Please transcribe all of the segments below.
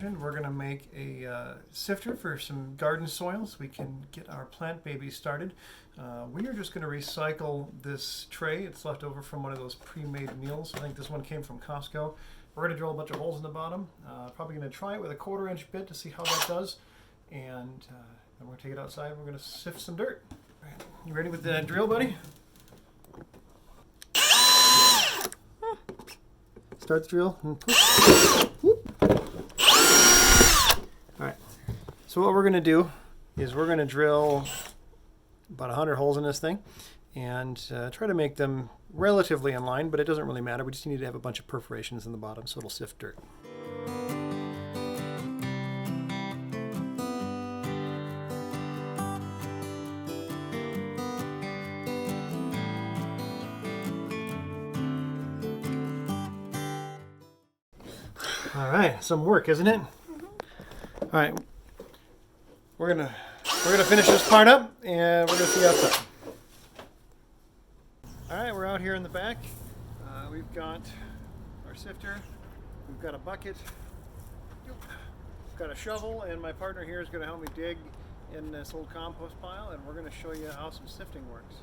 And we're going to make a sifter for some garden soil so we can get our plant babies started. We are just going to recycle this tray. It's left over from one of those pre-made meals. I think this one came from Costco. We're going to drill a bunch of holes in the bottom. Probably going to try it with a 1/4-inch bit to see how that does. And then we're going to take it outside and we're going to sift some dirt. All right. You ready with the drill, buddy? Start the drill. Alright, so what we're going to do is we're going to drill about 100 holes in this thing and try to make them relatively in line, but it doesn't really matter. We just need to have a bunch of perforations in the bottom so it'll sift dirt. All right, some work, isn't it? All right, we're gonna finish this part up, and we're gonna see outside. All right, we're out here in the back. We've got our sifter, we've got a bucket, we've got a shovel, and my partner here is gonna help me dig in this old compost pile, and we're gonna show you how some sifting works.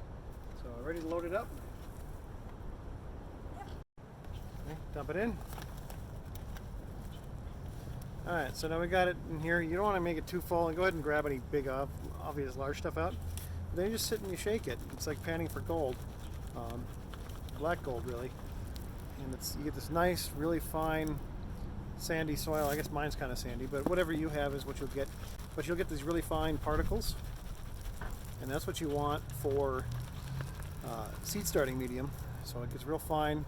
So, ready to load it up? Okay, dump it in. Alright, so now we got it in here. You don't want to make it too full, and go ahead and grab any big, obvious large stuff out. Then you just sit and you shake it. It's like panning for gold. Black gold, really. And you get this nice, really fine, sandy soil. I guess mine's kind of sandy, but whatever you have is what you'll get. But you'll get these really fine particles. And that's what you want for seed starting medium. So it gets real fine.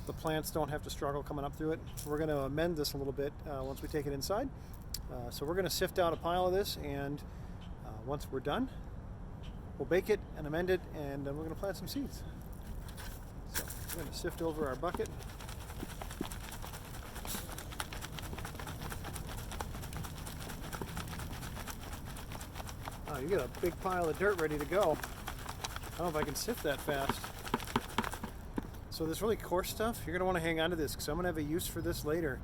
The plants don't have to struggle coming up through it. We're going to amend this a little bit once we take it inside. So we're going to sift out a pile of this, and once we're done, we'll bake it and amend it, and then we're going to plant some seeds. So we're going to sift over our bucket. Oh, you get a big pile of dirt ready to go. I don't know if I can sift that fast. So this really coarse stuff, you're going to want to hang on to this because I'm going to have a use for this later.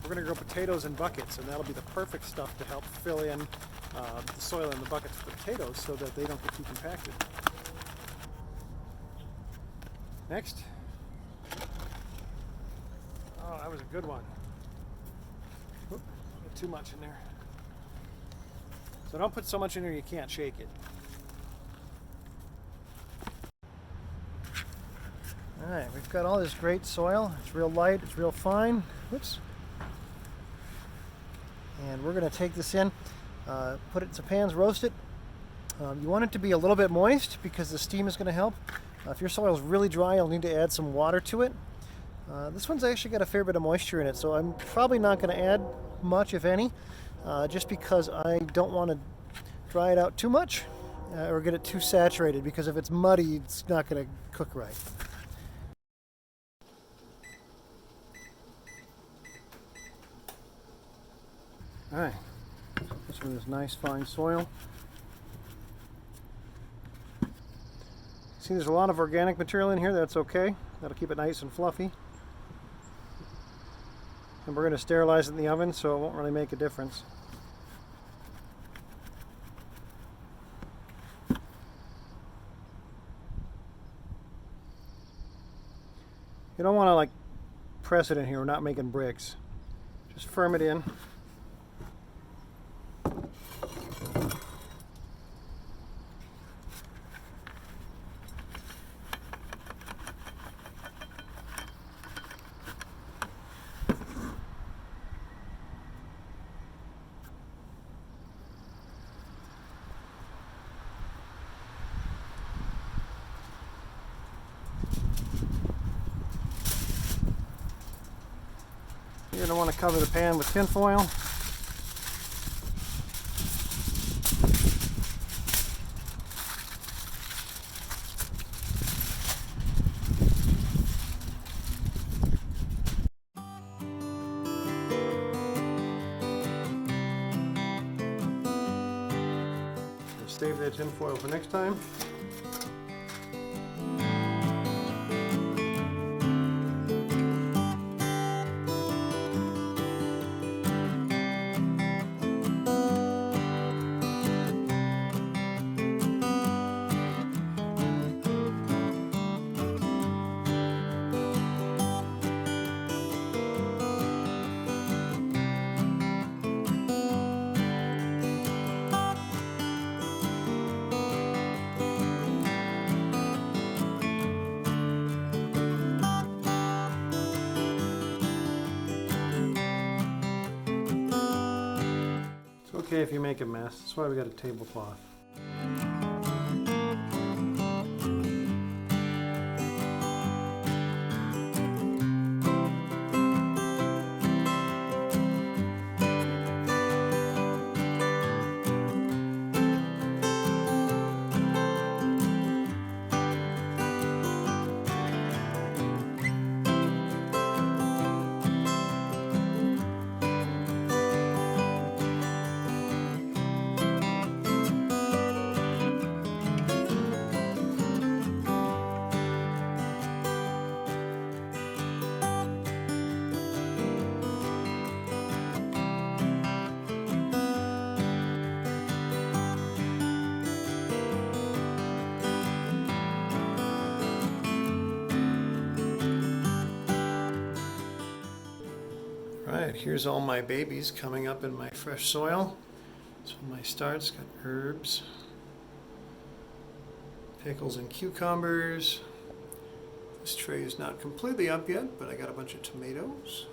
We're going to grow potatoes in buckets, and that'll be the perfect stuff to help fill in the soil in the buckets for potatoes so that they don't get too compacted. Next. Oh, that was a good one. Oop, get too much in there. So don't put so much in there you can't shake it. Alright, we've got all this great soil. It's real light, it's real fine. Whoops. And we're going to take this in, put it in some pans, roast it. You want it to be a little bit moist because the steam is going to help. If your soil is really dry, you'll need to add some water to it. This one's actually got a fair bit of moisture in it, so I'm probably not going to add much, if any, just because I don't want to dry it out too much or get it too saturated, because if it's muddy, it's not going to cook right. Alright, this one is nice fine soil. See, there's a lot of organic material in here. That's okay. That'll keep it nice and fluffy. And we're going to sterilize it in the oven, so it won't really make a difference. You don't want to press it in here. We're not making bricks. Just firm it in. You're going to want to cover the pan with tin foil. Save that tin foil for next time. okay if you make a mess. That's why we got a tablecloth. Alright, here's all my babies coming up in my fresh soil. So my start's got herbs, pickles and cucumbers. This tray is not completely up yet, but I got a bunch of tomatoes.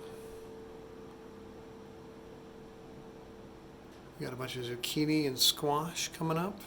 We got a bunch of zucchini and squash coming up.